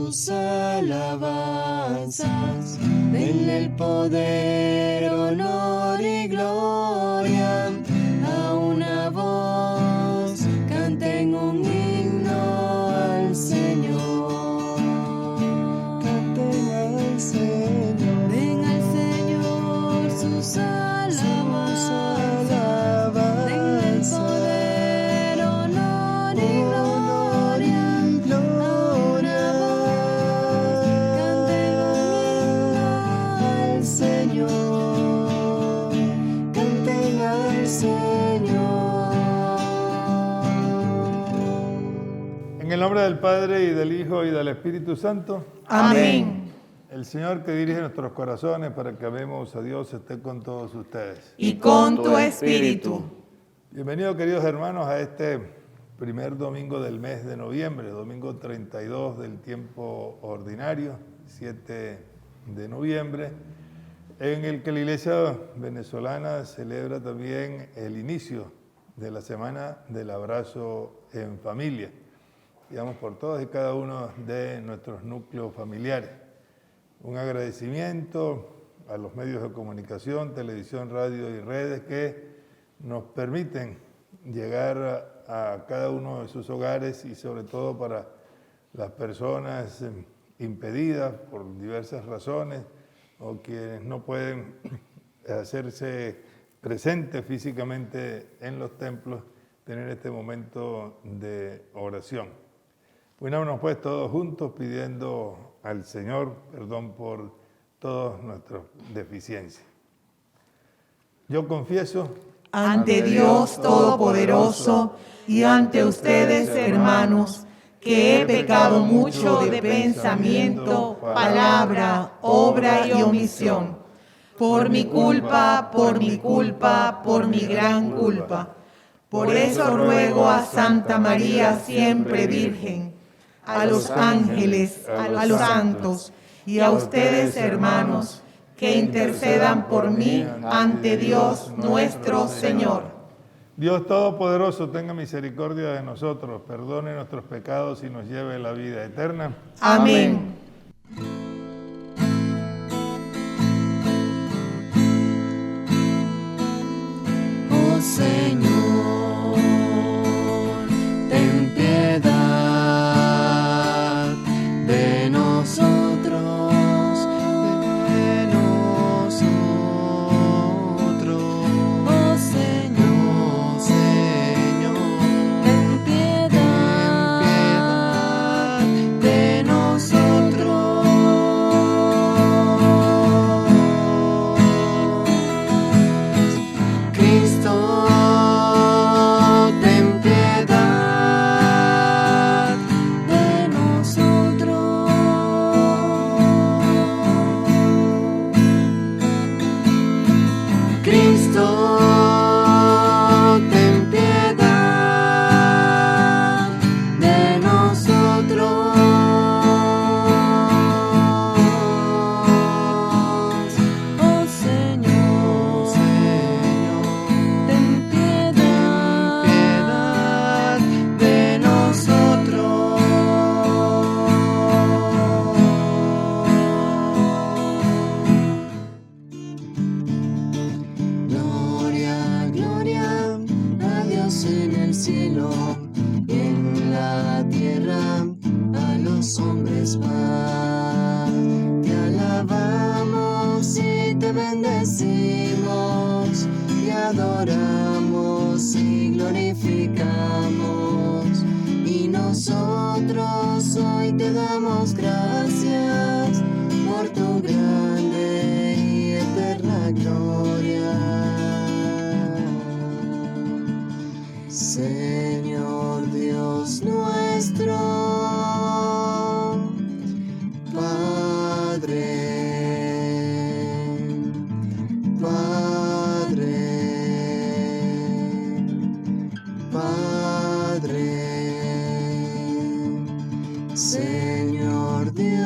sus alabanzas. Denle el poder, honor y gloria. A una voz canten un himno al Señor. Canten al Señor. Den al Señor sus alabanzas. Denle el poder, honor y gloria. A una voz canten un himno al Señor. Canten al Señor. En el nombre del Padre, y del Hijo, y del Espíritu Santo. Amén. El Señor que dirige nuestros corazones para que amemos a Dios esté con todos ustedes. Y con tu espíritu. Bienvenidos, queridos hermanos, a este primer domingo del mes de noviembre, domingo 32 del tiempo ordinario, 7 de noviembre, en el que la Iglesia venezolana celebra también el inicio de la Semana del Abrazo en Familia. Digamos, por todos y cada uno de nuestros núcleos familiares. Un agradecimiento a los medios de comunicación, televisión, radio y redes que nos permiten llegar a cada uno de sus hogares y sobre todo para las personas impedidas por diversas razones o quienes no pueden hacerse presentes físicamente en los templos, tener este momento de oración. Unámonos pues todos juntos pidiendo al Señor perdón por todas nuestras deficiencias. Yo confieso Ante Dios Todopoderoso y ante ustedes, hermanos, que he pecado mucho de pensamiento, palabra, obra y omisión. Por mi culpa, por mi culpa, por mi gran culpa. Por eso ruego a Santa María siempre Virgen, a los ángeles, a los santos y a ustedes, hermanos, que intercedan por mí ante Dios nuestro Señor. Dios Todopoderoso tenga misericordia de nosotros, perdone nuestros pecados y nos lleve a la vida eterna. Amén. Oh Señor, ten piedad de nosotros, de nosotros. Oh Señor, ten piedad de nosotros. Cristo, ten piedad de nosotros. Cristo, ten piedad de nosotros. Oh Señor, ten piedad de nosotros. Gloria, gloria a Dios en el cielo y en la tierra a los hombres paz. Te alabamos y te bendecimos, te adoramos y glorificamos. Y nosotros hoy te damos gracias por tu grande y eterna gloria. Señor Dios nuestro, Padre, Padre, Padre, Señor Dios.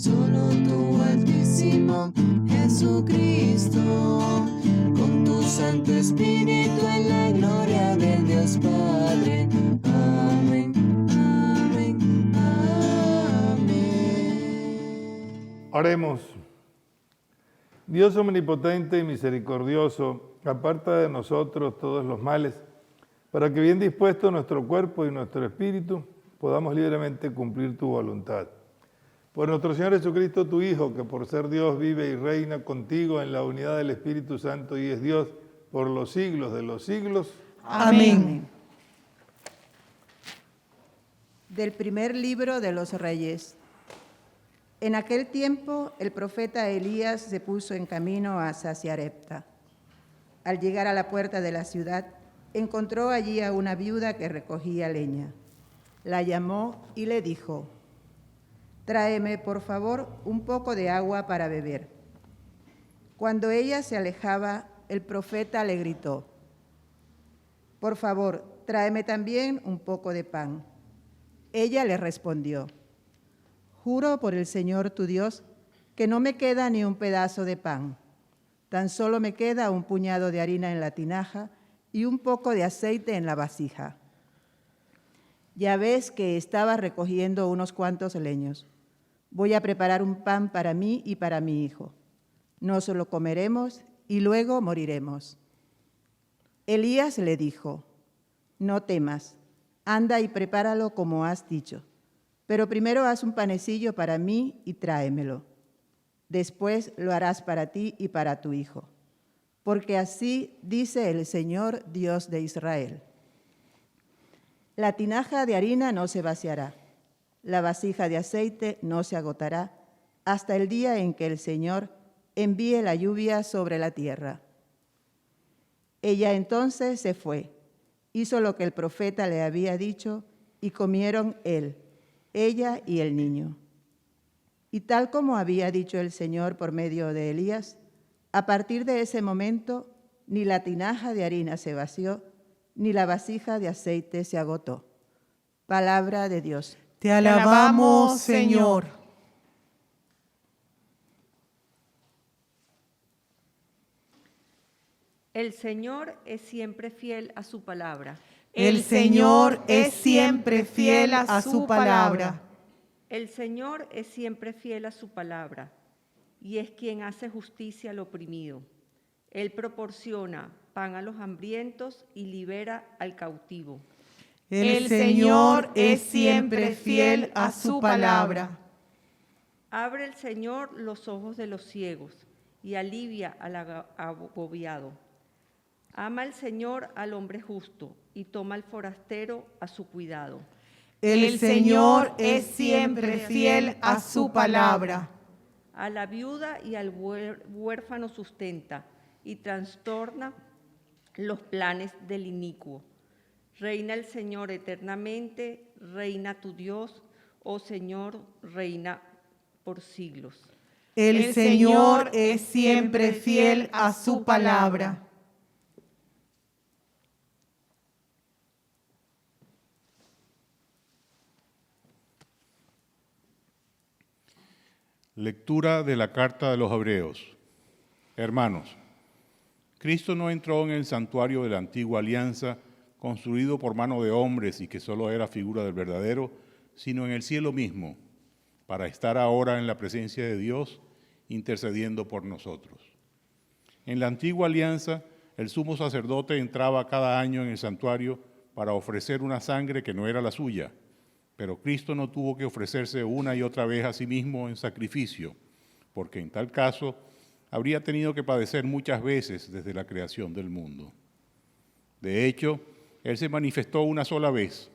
solo tú, Altísimo Jesucristo, con tu Santo Espíritu en la gloria del Dios Padre. Amén, amén, amén. Oremos. Dios omnipotente y misericordioso, aparta de nosotros todos los males, para que bien dispuesto nuestro cuerpo y nuestro espíritu, podamos libremente cumplir tu voluntad. Por nuestro Señor Jesucristo, tu Hijo, que por ser Dios vive y reina contigo en la unidad del Espíritu Santo y es Dios por los siglos de los siglos. Amén. Del primer libro de los Reyes. En aquel tiempo, el profeta Elías se puso en camino a Sarepta. Al llegar a la puerta de la ciudad, encontró allí a una viuda que recogía leña. La llamó y le dijo: «Tráeme, por favor, un poco de agua para beber». Cuando ella se alejaba, el profeta le gritó: «Por favor, tráeme también un poco de pan». Ella le respondió: «Juro por el Señor tu Dios que no me queda ni un pedazo de pan. Tan solo me queda un puñado de harina en la tinaja y un poco de aceite en la vasija. Ya ves que estaba recogiendo unos cuantos leños. Voy a preparar un pan para mí y para mi hijo. Nos lo comeremos y luego moriremos». Elías le dijo: «No temas, anda y prepáralo como has dicho. Pero primero haz un panecillo para mí y tráemelo. Después lo harás para ti y para tu hijo. Porque así dice el Señor, Dios de Israel: la tinaja de harina no se vaciará, la vasija de aceite no se agotará, hasta el día en que el Señor envíe la lluvia sobre la tierra». Ella entonces se fue, hizo lo que el profeta le había dicho y comieron él, ella y el niño. Y tal como había dicho el Señor por medio de Elías, a partir de ese momento ni la tinaja de harina se vació, ni la vasija de aceite se agotó. Palabra de Dios. Te alabamos, Señor. El Señor es siempre fiel a su palabra. El Señor es siempre fiel a su palabra. El Señor es siempre fiel a su palabra y es quien hace justicia al oprimido. Él proporciona pan a los hambrientos y libera al cautivo. El Señor es siempre fiel a su palabra. Abre el Señor los ojos de los ciegos y alivia al agobiado. Ama el Señor al hombre justo y toma al forastero a su cuidado. El Señor es siempre fiel a su palabra. A la viuda y al huérfano sustenta y trastorna los planes del inicuo. Reina el Señor eternamente, reina tu Dios, oh Señor, reina por siglos. El Señor es siempre fiel a su palabra. Lectura de la Carta de los Hebreos. Hermanos, Cristo no entró en el santuario de la antigua alianza, construido por mano de hombres y que solo era figura del verdadero, sino en el cielo mismo, para estar ahora en la presencia de Dios, intercediendo por nosotros. En la antigua alianza, el sumo sacerdote entraba cada año en el santuario para ofrecer una sangre que no era la suya, pero Cristo no tuvo que ofrecerse una y otra vez a sí mismo en sacrificio, porque en tal caso habría tenido que padecer muchas veces desde la creación del mundo. De hecho, Él se manifestó una sola vez,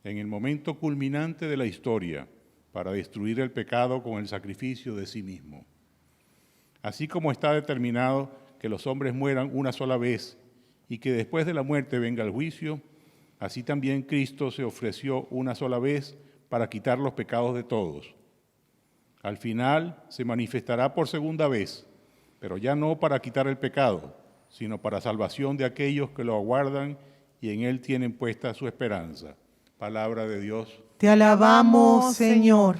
en el momento culminante de la historia, para destruir el pecado con el sacrificio de sí mismo. Así como está determinado que los hombres mueran una sola vez y que después de la muerte venga el juicio, así también Cristo se ofreció una sola vez para quitar los pecados de todos. Al final se manifestará por segunda vez, pero ya no para quitar el pecado, sino para salvación de aquellos que lo aguardan y en Él tienen puesta su esperanza. Palabra de Dios. Te alabamos, Señor.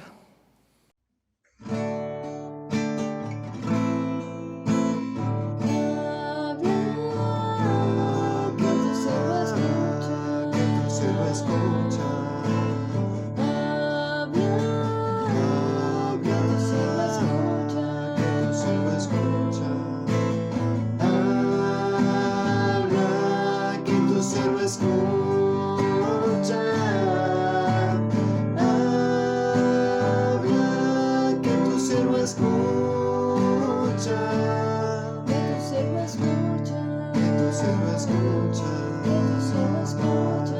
escucha, que tu siervo escucha, que tu siervo escucha. que tu siervo escucha.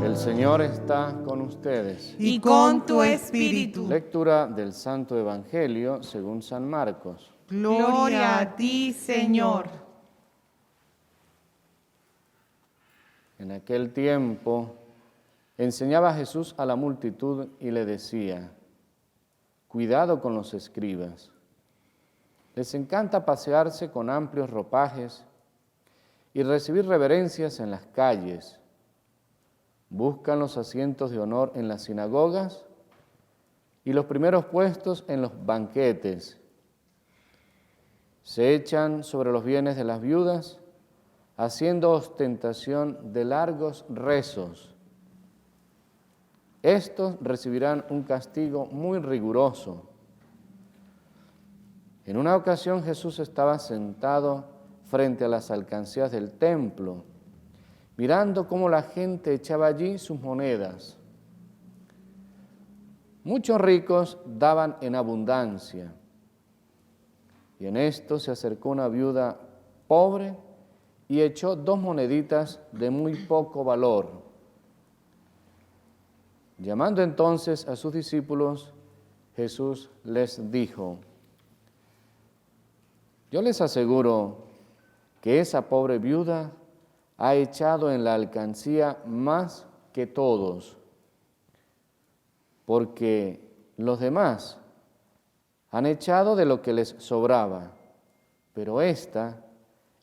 El Señor está con ustedes. Y con tu espíritu. Lectura del Santo Evangelio según San Marcos. Gloria a ti, Señor. En aquel tiempo enseñaba Jesús a la multitud y le decía: cuidado con los escribas. Les encanta pasearse con amplios ropajes y recibir reverencias en las calles. Buscan los asientos de honor en las sinagogas y los primeros puestos en los banquetes. Se echan sobre los bienes de las viudas, haciendo ostentación de largos rezos. Estos recibirán un castigo muy riguroso. En una ocasión Jesús estaba sentado frente a las alcancías del templo, mirando cómo la gente echaba allí sus monedas. Muchos ricos daban en abundancia, y en esto se acercó una viuda pobre y echó 2 moneditas de muy poco valor. Llamando entonces a sus discípulos, Jesús les dijo: yo les aseguro que esa pobre viuda ha echado en la alcancía más que todos, porque los demás han echado de lo que les sobraba, pero ésta,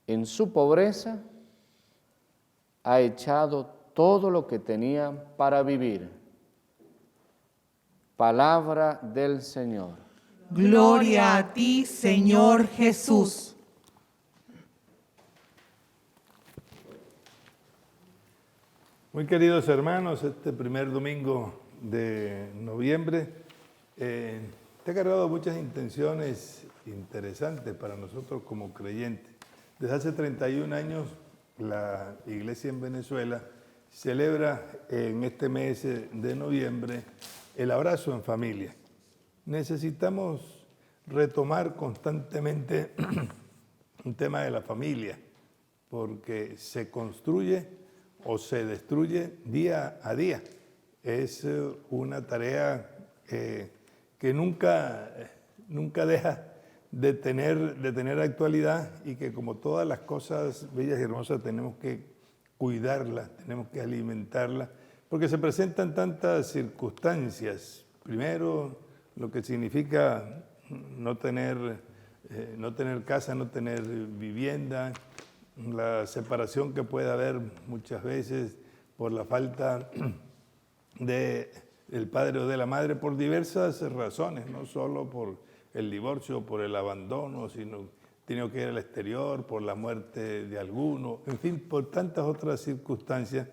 en su pobreza, ha echado todo lo que tenía para vivir. Palabra del Señor. Gloria a ti, Señor Jesús. Muy queridos hermanos, este primer domingo de noviembre está cargado de muchas intenciones interesantes para nosotros como creyentes. Desde hace 31 años la Iglesia en Venezuela celebra en este mes de noviembre el abrazo en familia. Necesitamos retomar constantemente un tema de la familia, porque se construye o se destruye día a día. Es una tarea que nunca deja de tener actualidad, y que, como todas las cosas bellas y hermosas, tenemos que cuidarlas, tenemos que alimentarlas, porque se presentan tantas circunstancias. Primero, lo que significa no tener casa, no tener vivienda, la separación que puede haber muchas veces por la falta del padre o de la madre, por diversas razones, no solo por el divorcio, por el abandono, sino tiene que ir al exterior, por la muerte de alguno, en fin, por tantas otras circunstancias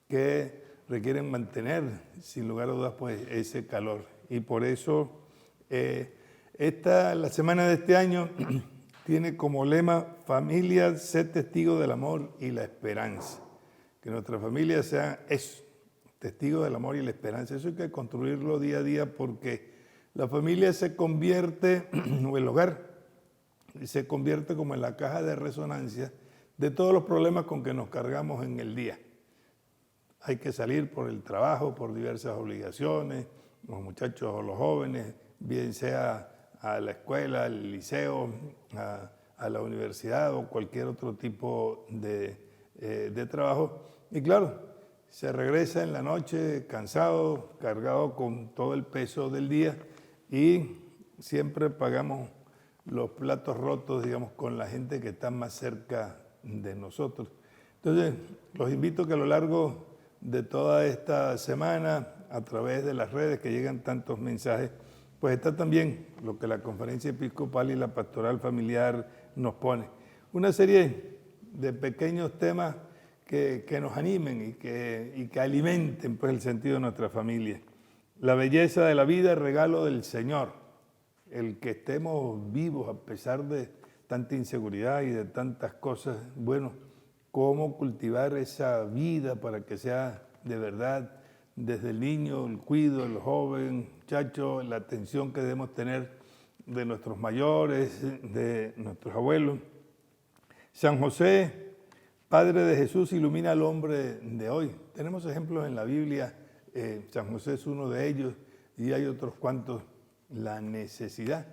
que requieren mantener, sin lugar a dudas, pues ese calor. Y por eso la semana de este año tiene como lema: familia, sé testigo del amor y la esperanza. Que nuestra familia sea eso, testigo del amor y la esperanza. Eso hay que construirlo día a día, porque la familia se convierte, o el hogar, se convierte como en la caja de resonancia de todos los problemas con que nos cargamos en el día. Hay que salir por el trabajo, por diversas obligaciones, los muchachos o los jóvenes, bien sea a la escuela, al liceo, a la universidad o cualquier otro tipo de trabajo. Y claro, se regresa en la noche cansado, cargado con todo el peso del día, y siempre pagamos los platos rotos, digamos, con la gente que está más cerca de nosotros. Entonces, los invito a que a lo largo de toda esta semana, a través de las redes que llegan tantos mensajes, pues está también lo que la Conferencia Episcopal y la Pastoral Familiar nos pone. Una serie de pequeños temas que nos animen y que alimenten, pues, el sentido de nuestra familia. La belleza de la vida es regalo del Señor. El que estemos vivos a pesar de tanta inseguridad y de tantas cosas, bueno, cómo cultivar esa vida para que sea de verdad desde el niño, el cuido, el joven, muchacho, la atención que debemos tener de nuestros mayores, de nuestros abuelos. San José, Padre de Jesús, ilumina al hombre de hoy. Tenemos ejemplos en la Biblia, San José es uno de ellos y hay otros cuantos. La necesidad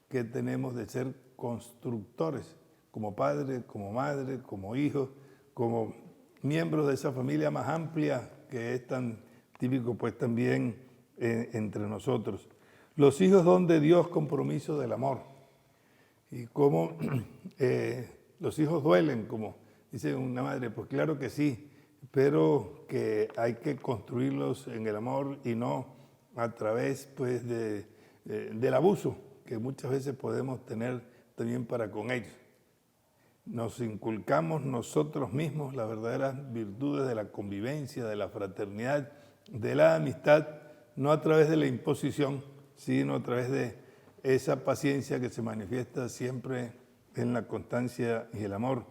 que tenemos de ser constructores, como padre, como madre, como hijos, como miembros de esa familia más amplia que es tan típico pues también entre nosotros. Los hijos don de Dios, compromiso del amor. Y cómo los hijos duelen, como dice una madre, pues claro que sí, pero que hay que construirlos en el amor y no a través pues del abuso que muchas veces podemos tener también para con ellos. Nos inculcamos nosotros mismos las verdaderas virtudes de la convivencia, de la fraternidad, de la amistad, no a través de la imposición, sino a través de esa paciencia que se manifiesta siempre en la constancia y el amor.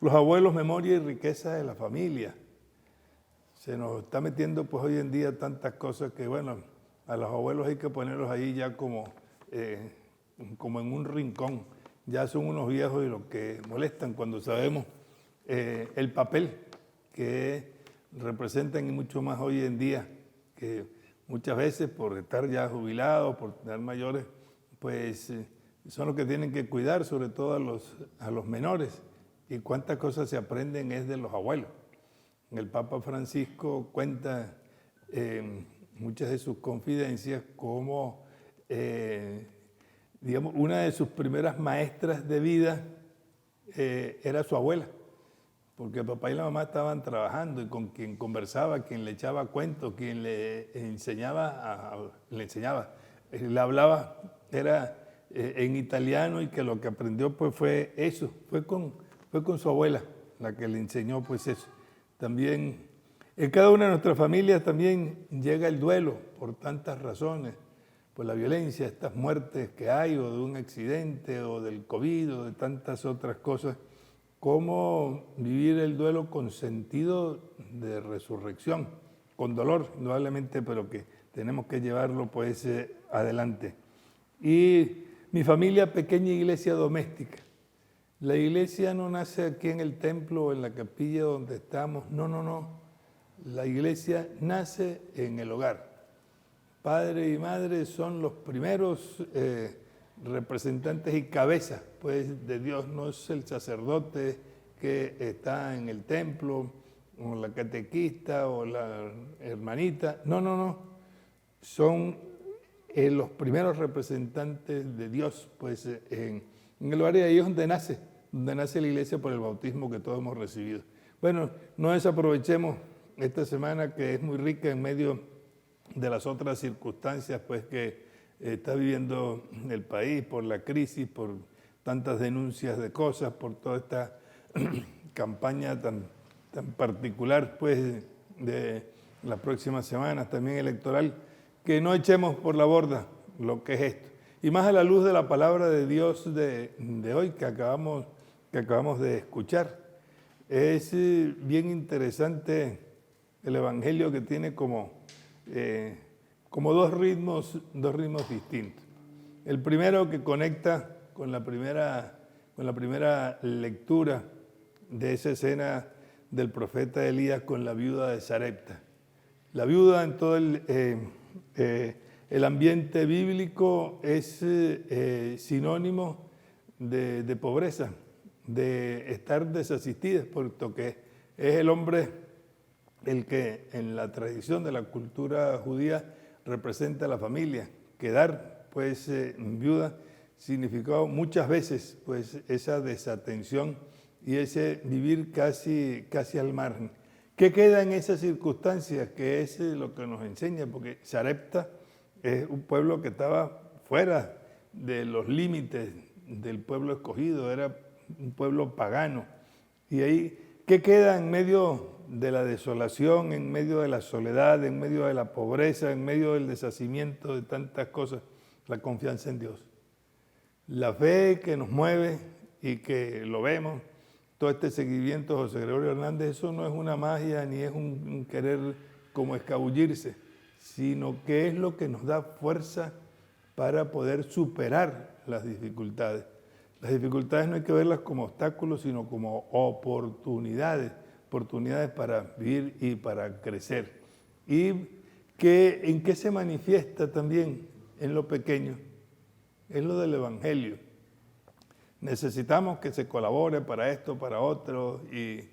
Los abuelos, memoria y riqueza de la familia. Se nos está metiendo pues hoy en día tantas cosas que bueno, a los abuelos hay que ponerlos ahí ya como en un rincón. Ya son unos viejos y lo que molestan cuando sabemos el papel que representan y mucho más hoy en día, que muchas veces por estar ya jubilados, por tener mayores, pues son los que tienen que cuidar, sobre todo a los menores. Y cuántas cosas se aprenden es de los abuelos. El Papa Francisco cuenta muchas de sus confidencias como, digamos, una de sus primeras maestras de vida era su abuela, porque el papá y la mamá estaban trabajando y con quien conversaba, quien le echaba cuentos, quien le enseñaba, le hablaba, era en italiano y que lo que aprendió pues fue eso, fue con su abuela la que le enseñó pues eso. También en cada una de nuestras familias también llega el duelo por tantas razones, por la violencia, estas muertes que hay, o de un accidente, o del COVID, o de tantas otras cosas. Cómo vivir el duelo con sentido de resurrección, con dolor, indudablemente, pero que tenemos que llevarlo pues adelante. Y mi familia, pequeña iglesia doméstica. La iglesia no nace aquí en el templo o en la capilla donde estamos, no. La iglesia nace en el hogar. Padre y madre son los primeros representantes y cabezas pues, de Dios. No es el sacerdote que está en el templo, o la catequista, o la hermanita. No. Son los primeros representantes de Dios pues, en el hogar, y ahí es donde nace la iglesia por el bautismo que todos hemos recibido. Bueno, no desaprovechemos esta semana que es muy rica en medio de las otras circunstancias pues, que está viviendo el país, por la crisis, por tantas denuncias de cosas, por toda esta campaña tan particular pues, de las próximas semanas, también electoral, que no echemos por la borda lo que es esto. Y más a la luz de la palabra de Dios de hoy que acabamos de escuchar. Es bien interesante el Evangelio, que tiene como dos ritmos distintos. El primero que conecta con la primera lectura de esa escena del profeta Elías con la viuda de Sarepta. La viuda en todo el ambiente bíblico es sinónimo de pobreza, de estar desasistida, puesto que es el hombre el que en la tradición de la cultura judía representa a la familia. Quedar pues viuda significaba muchas veces pues esa desatención y ese vivir casi al margen. ¿Qué queda en esas circunstancias? Que es lo que nos enseña, porque Sarepta es un pueblo que estaba fuera de los límites del pueblo escogido, era un pueblo pagano. Y ahí, ¿qué queda en medio de la desolación, en medio de la soledad, en medio de la pobreza, en medio del deshacimiento de tantas cosas? La confianza en Dios. La fe que nos mueve y que lo vemos, todo este seguimiento de José Gregorio Hernández, eso no es una magia ni es un querer como escabullirse, sino que es lo que nos da fuerza para poder superar las dificultades. Las dificultades no hay que verlas como obstáculos, sino como oportunidades para vivir y para crecer. ¿Y en qué se manifiesta también? En lo pequeño, es lo del Evangelio. Necesitamos que se colabore para esto, para otro, y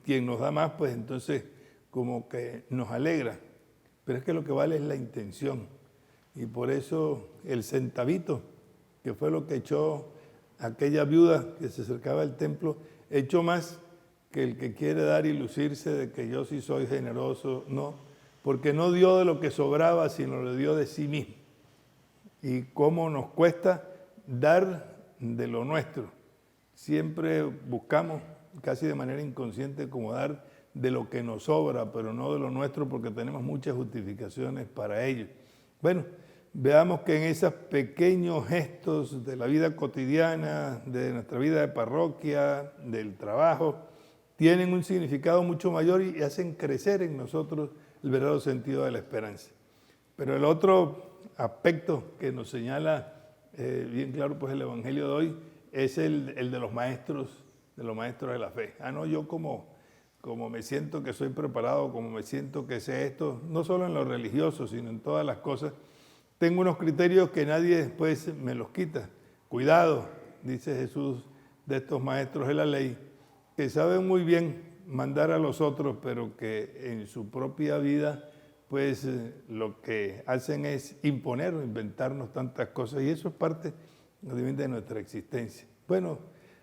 quien nos da más, pues entonces como que nos alegra. Pero es que lo que vale es la intención. Y por eso el centavito, que fue lo que echó aquella viuda que se acercaba al templo, echó más que el que quiere dar y lucirse de que yo sí soy generoso. No, porque no dio de lo que sobraba, sino le dio de sí mismo. Y cómo nos cuesta dar de lo nuestro. Siempre buscamos, casi de manera inconsciente, como dar de lo que nos sobra, pero no de lo nuestro, porque tenemos muchas justificaciones para ello. Bueno, veamos que en esos pequeños gestos de la vida cotidiana, de nuestra vida de parroquia, del trabajo, tienen un significado mucho mayor y hacen crecer en nosotros el verdadero sentido de la esperanza. Pero el otro aspecto que nos señala bien claro pues el Evangelio de hoy es el de los maestros de la fe. No, yo como me siento que soy preparado, como me siento que sé esto, no solo en lo religioso, sino en todas las cosas, tengo unos criterios que nadie después me los quita. Cuidado, dice Jesús, de estos maestros de la ley, que saben muy bien mandar a los otros, pero que en su propia vida pues lo que hacen es imponer o inventarnos tantas cosas, y eso es parte de nuestra existencia. Bueno,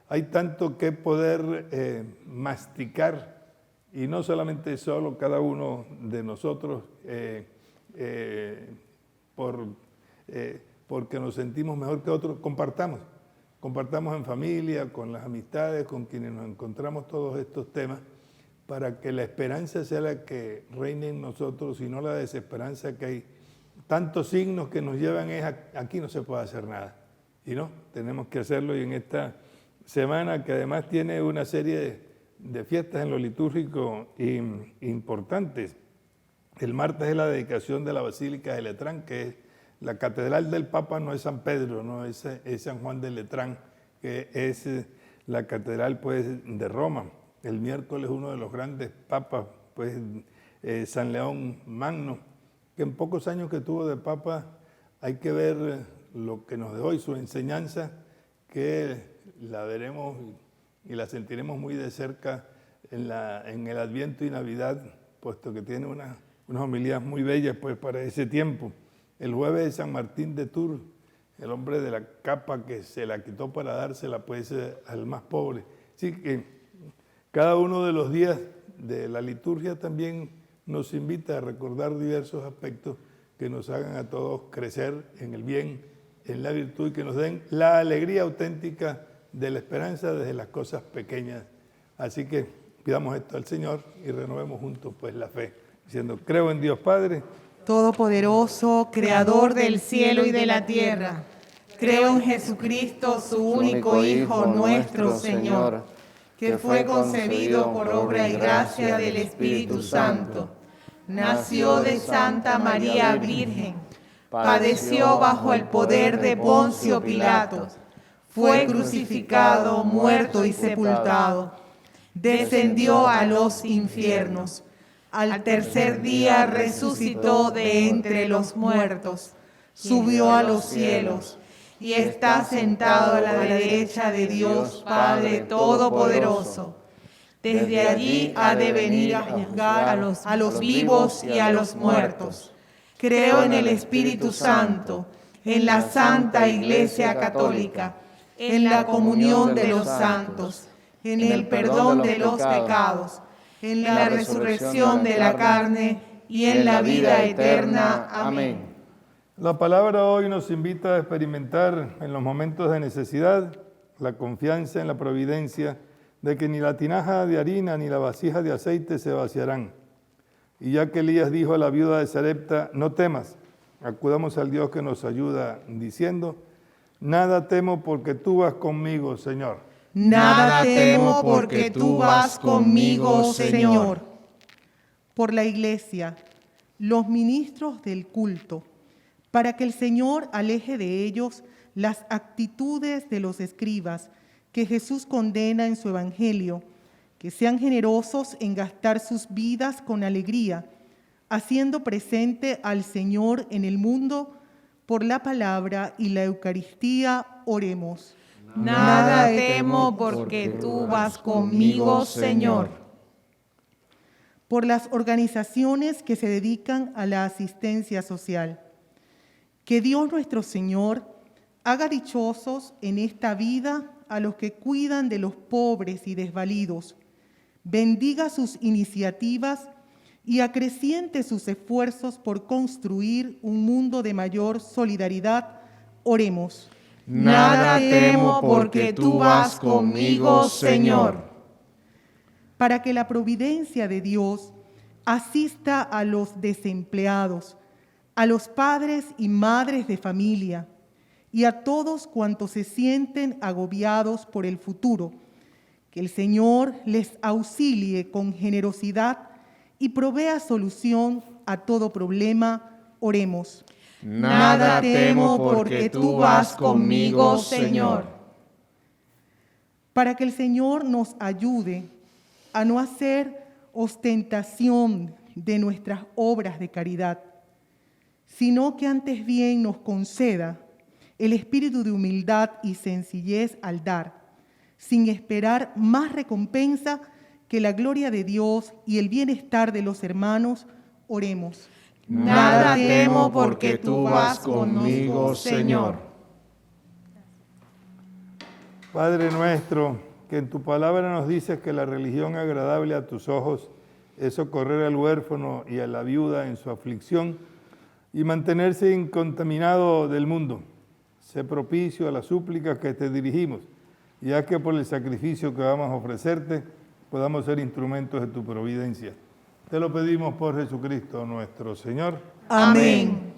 hay tanto que poder masticar, y no solamente solo cada uno de nosotros, porque nos sentimos mejor que otros. Compartamos en familia, con las amistades, con quienes nos encontramos todos estos temas, para que la esperanza sea la que reine en nosotros y no la desesperanza, que hay tantos signos que nos llevan aquí no se puede hacer nada. Y no, tenemos que hacerlo, y en esta semana que además tiene una serie de fiestas en lo litúrgico importantes. El martes es la dedicación de la Basílica de Letrán, que es la catedral del Papa, no es San Pedro, no es San Juan de Letrán, que es la catedral pues de Roma. El miércoles uno de los grandes papas, pues San León Magno, que en pocos años que tuvo de papa hay que ver lo que nos dejó y su enseñanza, que la veremos y la sentiremos muy de cerca en el Adviento y Navidad, puesto que tiene unas homilías muy bellas pues para ese tiempo. El jueves de San Martín de Tours, el hombre de la capa que se la quitó para dársela pues al más pobre. Así que cada uno de los días de la liturgia también nos invita a recordar diversos aspectos que nos hagan a todos crecer en el bien, en la virtud, y que nos den la alegría auténtica de la esperanza desde las cosas pequeñas. Así que pidamos esto al Señor y renovemos juntos pues la fe, diciendo: creo en Dios Padre Todopoderoso, Creador del cielo y de la tierra. Creo en Jesucristo, su único Hijo, nuestro Señor, que fue concebido por obra y gracia del Espíritu Santo. Nació de Santa María Virgen, padeció bajo el poder de Poncio Pilato, fue crucificado, muerto y sepultado, descendió a los infiernos. Al tercer día resucitó de entre los muertos, subió a los cielos y está sentado a la derecha de Dios Padre Todopoderoso. Desde allí ha de venir a juzgar a los vivos y a los muertos. Creo en el Espíritu Santo, en la Santa Iglesia Católica, en la comunión de los santos, en el perdón de los pecados, en la resurrección de la carne y en la vida eterna. Amén. La palabra hoy nos invita a experimentar en los momentos de necesidad la confianza en la providencia de que ni la tinaja de harina ni la vasija de aceite se vaciarán. Y ya que Elías dijo a la viuda de Sarepta: no temas, acudamos al Dios que nos ayuda, diciendo: nada temo porque tú vas conmigo, Señor. Nada temo porque tú vas conmigo, Señor. por la Iglesia, los ministros del culto, para que el Señor aleje de ellos las actitudes de los escribas que Jesús condena en su Evangelio, que sean generosos en gastar sus vidas con alegría, haciendo presente al Señor en el mundo por la palabra y la Eucaristía. Oremos. Nada temo porque tú vas conmigo, Señor. Por las organizaciones que se dedican a la asistencia social. Que Dios nuestro Señor haga dichosos en esta vida a los que cuidan de los pobres y desvalidos, bendiga sus iniciativas y acreciente sus esfuerzos por construir un mundo de mayor solidaridad. Oremos. Nada temo porque tú vas conmigo, Señor. Para que la providencia de Dios asista a los desempleados, a los padres y madres de familia y a todos cuantos se sienten agobiados por el futuro, que el Señor les auxilie con generosidad y provea solución a todo problema. Oremos. Nada temo porque tú vas conmigo, Señor. Para que el Señor nos ayude a no hacer ostentación de nuestras obras de caridad, sino que antes bien nos conceda el espíritu de humildad y sencillez al dar, sin esperar más recompensa que la gloria de Dios y el bienestar de los hermanos. Oremos. Nada temo porque tú vas conmigo, Señor. Padre nuestro, que en tu palabra nos dices que la religión agradable a tus ojos es socorrer al huérfano y a la viuda en su aflicción y mantenerse incontaminado del mundo. Sé propicio a las súplicas que te dirigimos, ya que por el sacrificio que vamos a ofrecerte podamos ser instrumentos de tu providencia. Te lo pedimos por Jesucristo nuestro Señor. Amén.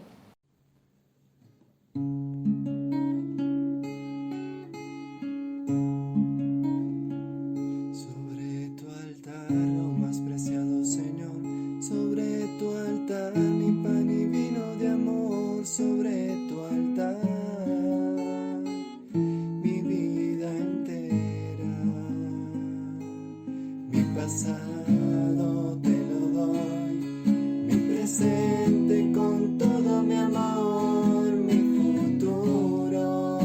Sobre tu altar, lo más preciado, Señor. Sobre tu altar, mi pan y vino de amor. Sobre tu altar, mi vida entera, mi pasado te lo doy, mi presente con todo mi amor, mi futuro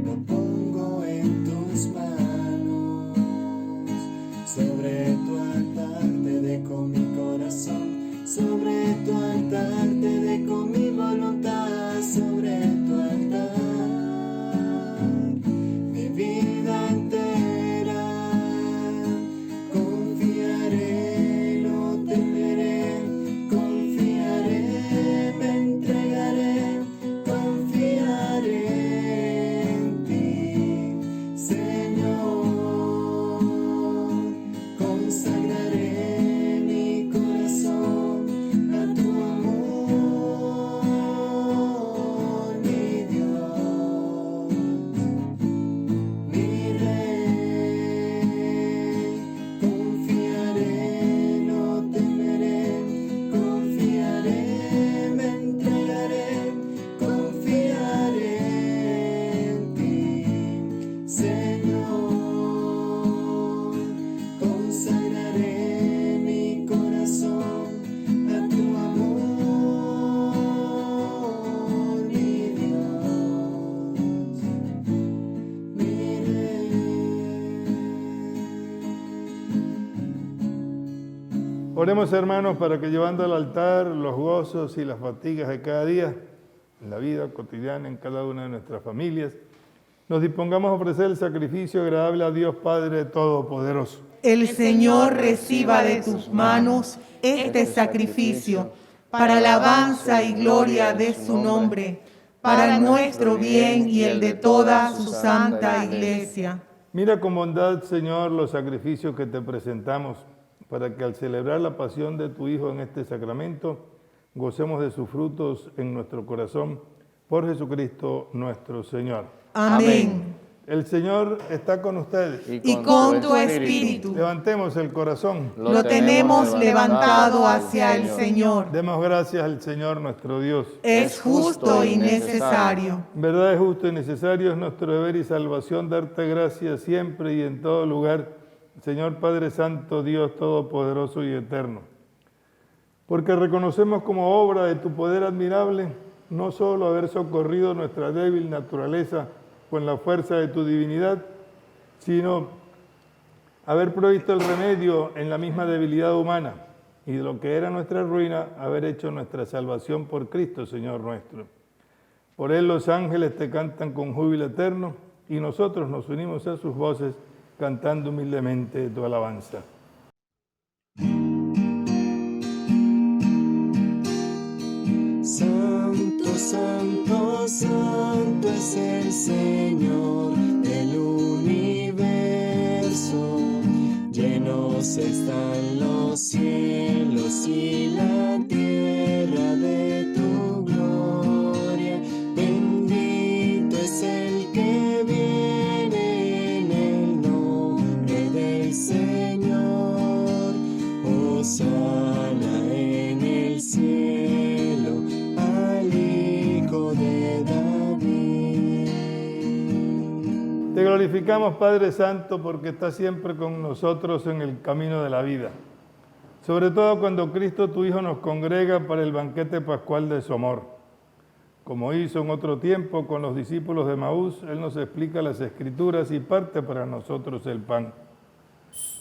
lo pongo en tus manos. Sobre tu altar te dejo mi corazón, sobre tu altar te dejo mi voluntad, sobre tu altar mi vida entera. Confiaré, no temeré, confiaré, me entregaré, confiaré en ti, Señor. Consagraré mi corazón a tu amor, mi Dios, mi Rey. Confiaré, no temeré, confiaré, me entregaré, confiaré en ti, Señor. Consagraré mi corazón a tu amor, mi Dios, mi Rey. Oremos, hermanos, para que llevando al altar los gozos y las fatigas de cada día, en la vida cotidiana, en cada una de nuestras familias, nos dispongamos a ofrecer el sacrificio agradable a Dios Padre Todopoderoso. El Señor reciba de tus manos este sacrificio para alabanza y gloria de su nombre, para nuestro bien y el de toda su santa Iglesia. Mira con bondad, Señor, los sacrificios que te presentamos, para que al celebrar la pasión de tu Hijo en este sacramento, gocemos de sus frutos en nuestro corazón, por Jesucristo nuestro Señor. Amén. El Señor está con ustedes. Y con tu espíritu. Levantemos el corazón. Lo tenemos levantado hacia el Señor. Demos gracias al Señor nuestro Dios. Es justo y necesario. En verdad es justo y necesario, es nuestro deber y salvación darte gracias siempre y en todo lugar, Señor Padre Santo, Dios Todopoderoso y Eterno. Porque reconocemos como obra de tu poder admirable, no solo haber socorrido nuestra débil naturaleza con la fuerza de tu divinidad, sino haber provisto el remedio en la misma debilidad humana y de lo que era nuestra ruina, haber hecho nuestra salvación por Cristo, Señor nuestro. Por Él los ángeles te cantan con júbilo eterno y nosotros nos unimos a sus voces cantando humildemente tu alabanza. Santo, santo, santo es el Señor del universo. Llenos están los cielos y la tierra de tu gloria. Bendito es el que viene en el nombre del Señor. Hosana en el cielo al Hijo de David. Te glorificamos, Padre Santo, porque estás siempre con nosotros en el camino de la vida. Sobre todo cuando Cristo, tu Hijo, nos congrega para el banquete pascual de su amor. Como hizo en otro tiempo con los discípulos de Maús, Él nos explica las Escrituras y parte para nosotros el pan.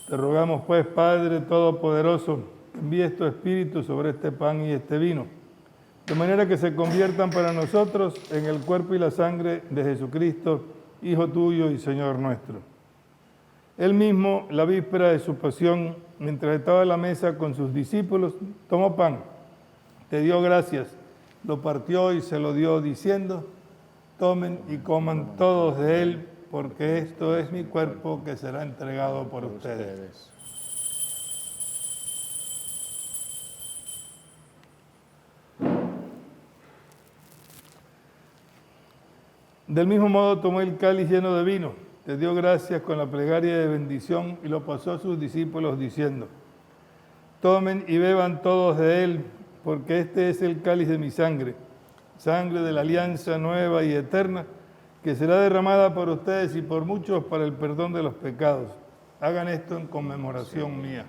Te rogamos, pues, Padre Todopoderoso, que envíes tu Espíritu sobre este pan y este vino, de manera que se conviertan para nosotros en el cuerpo y la sangre de Jesucristo, Hijo tuyo y Señor nuestro. Él mismo, la víspera de su pasión, mientras estaba a la mesa con sus discípulos, tomó pan, te dio gracias, lo partió y se lo dio diciendo: tomen y coman todos de él, porque esto es mi cuerpo que será entregado por ustedes. Del mismo modo tomó el cáliz lleno de vino, te dio gracias con la plegaria de bendición y lo pasó a sus discípulos diciendo: tomen y beban todos de él, porque este es el cáliz de mi sangre, sangre de la alianza nueva y eterna, que será derramada por ustedes y por muchos para el perdón de los pecados. Hagan esto en conmemoración mía.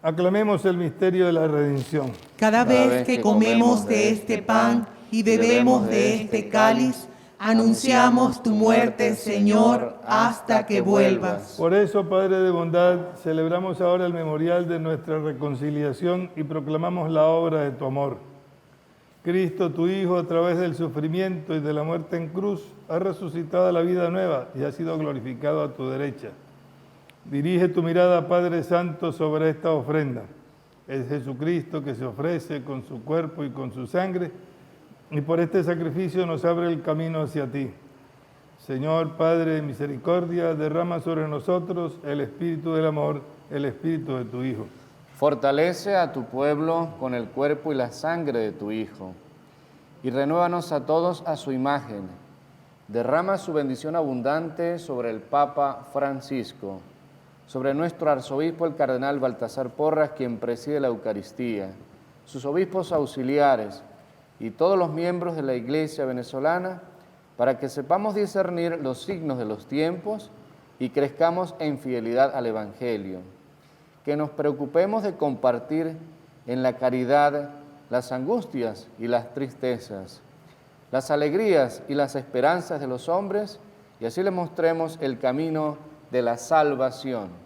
Aclamemos el misterio de la redención. Cada vez que comemos de este pan y bebemos de este cáliz, anunciamos tu muerte, Señor, hasta que vuelvas. Por eso, Padre de bondad, celebramos ahora el memorial de nuestra reconciliación y proclamamos la obra de tu amor. Cristo, tu Hijo, a través del sufrimiento y de la muerte en cruz, ha resucitado a la vida nueva y ha sido glorificado a tu derecha. Dirige tu mirada, Padre Santo, sobre esta ofrenda. Es Jesucristo que se ofrece con su cuerpo y con su sangre, y por este sacrificio nos abre el camino hacia ti. Señor Padre de misericordia, derrama sobre nosotros el espíritu del amor, el espíritu de tu Hijo. Fortalece a tu pueblo con el cuerpo y la sangre de tu Hijo, y renuévanos a todos a su imagen. Derrama su bendición abundante sobre el Papa Francisco, sobre nuestro arzobispo el cardenal Baltasar Porras, quien preside la Eucaristía, sus obispos auxiliares y todos los miembros de la Iglesia venezolana, para que sepamos discernir los signos de los tiempos y crezcamos en fidelidad al Evangelio. Que nos preocupemos de compartir en la caridad las angustias y las tristezas, las alegrías y las esperanzas de los hombres, y así les mostremos el camino de la salvación.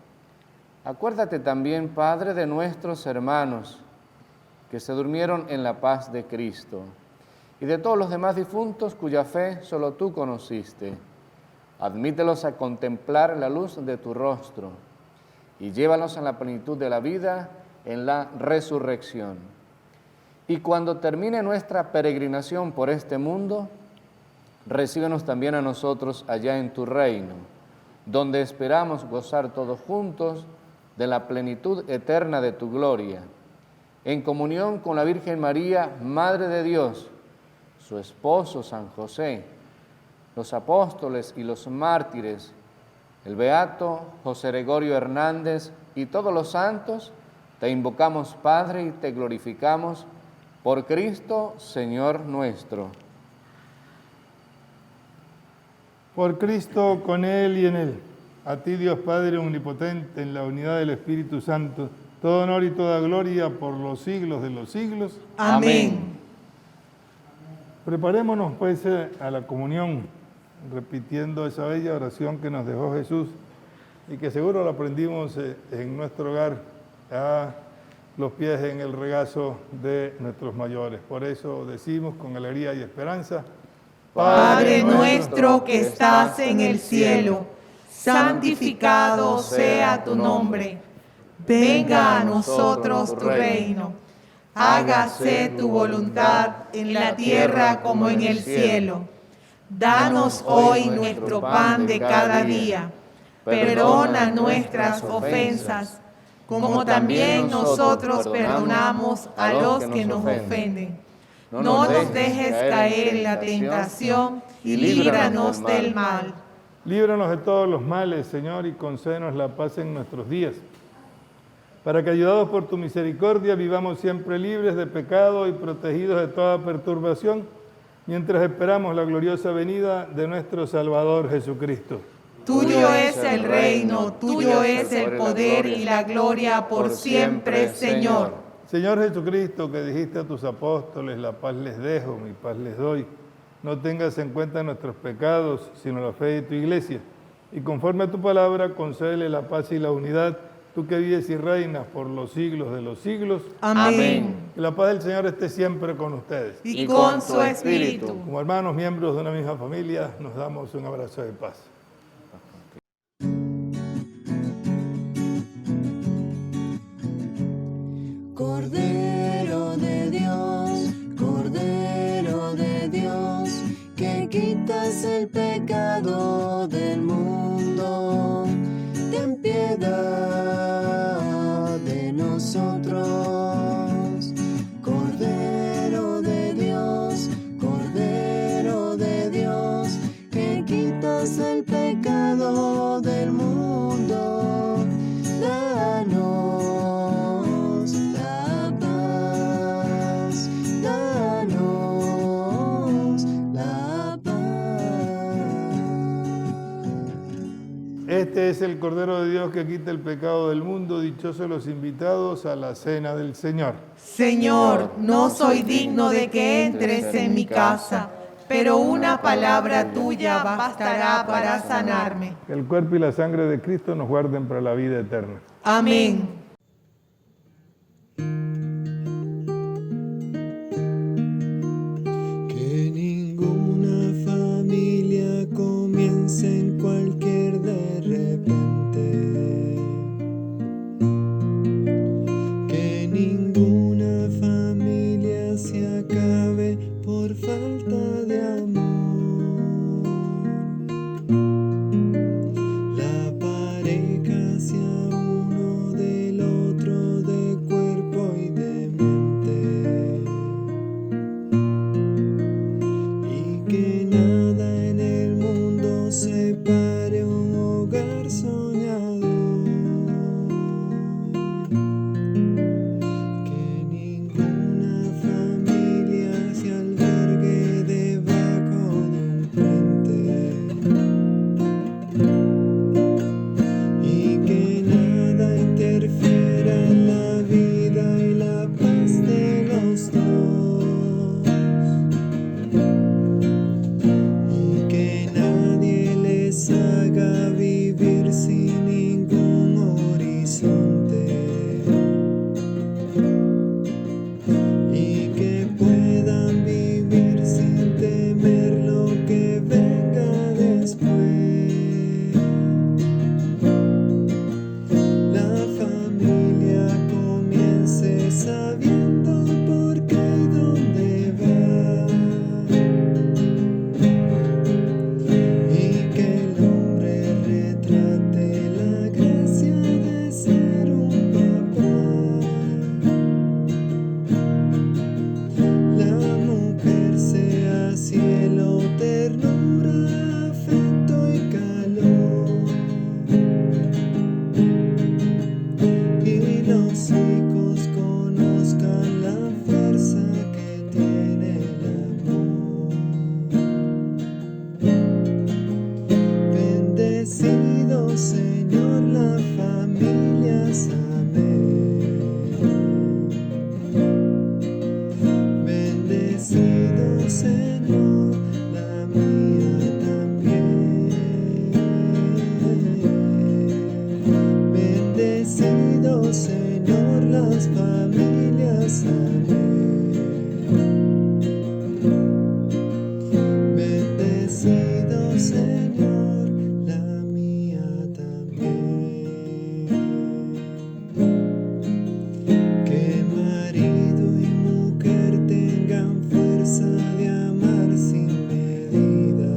Acuérdate también, Padre, de nuestros hermanos que se durmieron en la paz de Cristo, y de todos los demás difuntos cuya fe solo tú conociste. Admítelos a contemplar la luz de tu rostro, y llévalos a la plenitud de la vida en la resurrección. Y cuando termine nuestra peregrinación por este mundo, recíbenos también a nosotros allá en tu reino, donde esperamos gozar todos juntos de la plenitud eterna de tu gloria. en comunión con la Virgen María, Madre de Dios, su esposo San José, los apóstoles y los mártires, el beato José Gregorio Hernández y todos los santos, te invocamos, Padre, y te glorificamos por Cristo, Señor nuestro. Por Cristo, con Él y en Él, a ti Dios Padre Omnipotente, en la unidad del Espíritu Santo, todo honor y toda gloria por los siglos de los siglos. Amén. Preparémonos pues a la comunión, repitiendo esa bella oración que nos dejó Jesús y que seguro la aprendimos en nuestro hogar a los pies en el regazo de nuestros mayores. Por eso decimos con alegría y esperanza: Padre nuestro que estás en el cielo, santificado sea tu nombre. Venga a nosotros tu reino. Hágase tu voluntad en la tierra como en el cielo. Danos hoy nuestro pan de cada día. Perdona nuestras ofensas, como también nosotros perdonamos a los que nos ofenden. No nos dejes caer en la tentación y líbranos del mal. Líbranos de todos los males, Señor, y concédenos la paz en nuestros días, para que, ayudados por tu misericordia, vivamos siempre libres de pecado y protegidos de toda perturbación, mientras esperamos la gloriosa venida de nuestro Salvador Jesucristo. Tuyo es el reino, tuyo es el poder y la gloria por siempre, Señor. Señor Jesucristo, que dijiste a tus apóstoles: la paz les dejo, mi paz les doy, no tengas en cuenta nuestros pecados, sino la fe de tu iglesia. Y conforme a tu palabra, concédele la paz y la unidad, tú que vives y reinas por los siglos de los siglos. Amén. Que la paz del Señor esté siempre con ustedes. Y con su espíritu. Como hermanos, miembros de una misma familia, nos damos un abrazo de paz. Cordero de Dios, que quitas el pecado del mundo, ten piedad de nosotros. Cordero de Dios, que quitas el pecado del mundo, danos la paz, danos la paz. Este es el Cordero de Dios que quita el pecado del mundo. Dichosos los invitados a la cena del Señor. Señor, no soy digno de que entres en mi casa, pero una palabra tuya bastará para sanarme. Que el cuerpo y la sangre de Cristo nos guarden para la vida eterna. Amén. Que ninguna familia comience en cualquier de repente. Que ninguna familia se acabe por falta de amor. La pareja sea uno de los las familias, amén. Bendecido Señor, la mía también. Que marido y mujer tengan fuerza de amar sin medida,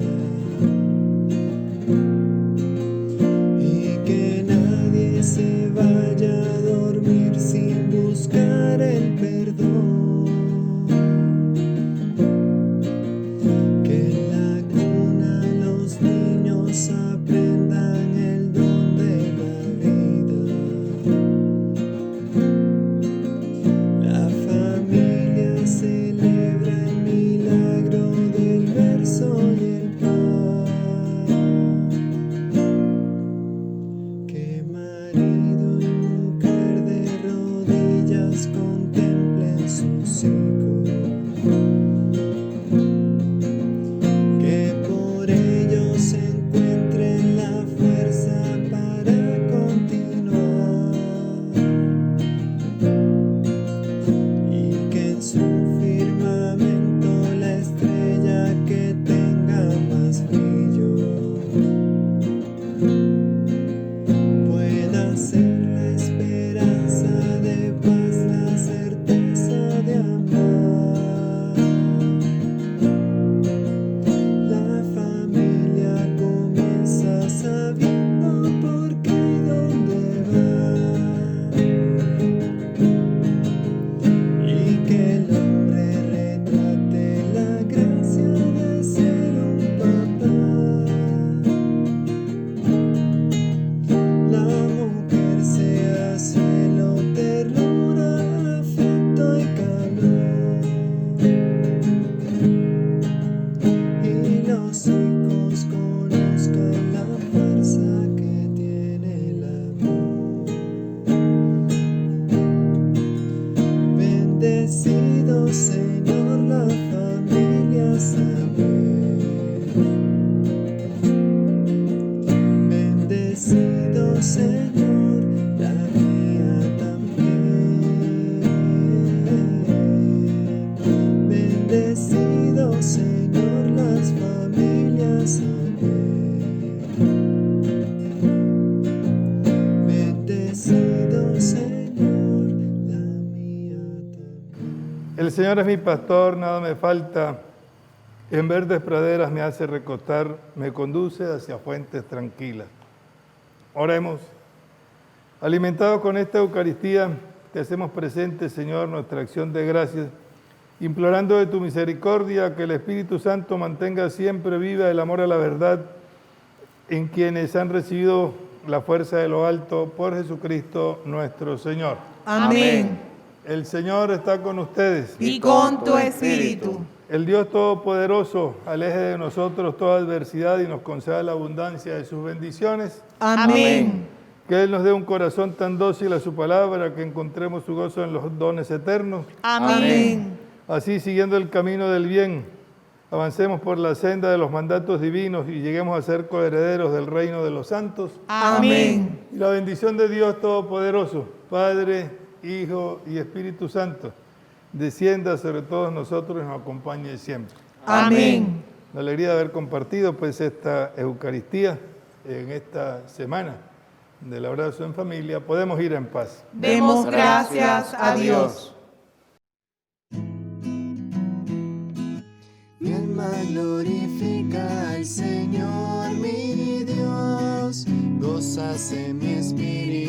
y que nadie se vaya a dormir sin buscar el perdón. Que en la cuna los niños aprendan el don de la vida. La familia celebra el milagro del verso y el pan. Que marido y mujer de rodillas contemplen sus hijos. Que por ellos encuentren la fuerza para continuar. Y que en su firmamento la estrella que tenga más brillo pueda ser la esperanza de paz, la certeza de amar. La familia comienza sabiendo por qué y dónde va. Y que el hombre retrate la gracia de ser un papá. La mujer sea cielo, ternura, afecto y calor. Y los hijos conozcan la fuerza que tiene el amor. Bendecido Señor, la familia saber. Bendecido Señor, la mía también. Bendecido Señor, las familias, amén. Bendecido Señor, la mía también. El Señor es mi pastor, nada me falta. En verdes praderas me hace recostar, me conduce hacia fuentes tranquilas. Oremos. Alimentados con esta Eucaristía, te hacemos presente, Señor, nuestra acción de gracias, implorando de tu misericordia que el Espíritu Santo mantenga siempre viva el amor a la verdad en quienes han recibido la fuerza de lo alto por Jesucristo nuestro Señor. Amén. El Señor está con ustedes. Y con tu espíritu. El Dios Todopoderoso aleje de nosotros toda adversidad y nos conceda la abundancia de sus bendiciones. Amén. Que Él nos dé un corazón tan dócil a su palabra que encontremos su gozo en los dones eternos. Amén. Así, siguiendo el camino del bien, avancemos por la senda de los mandatos divinos y lleguemos a ser coherederos del reino de los santos. Amén. Y la bendición de Dios Todopoderoso, Padre, Hijo y Espíritu Santo, descienda sobre todos nosotros y nos acompañe siempre. Amén. La alegría de haber compartido pues esta Eucaristía en esta semana del abrazo en familia. Podemos ir en paz. Demos gracias a Dios. Mi alma glorifica al Señor mi Dios, gózase mi espíritu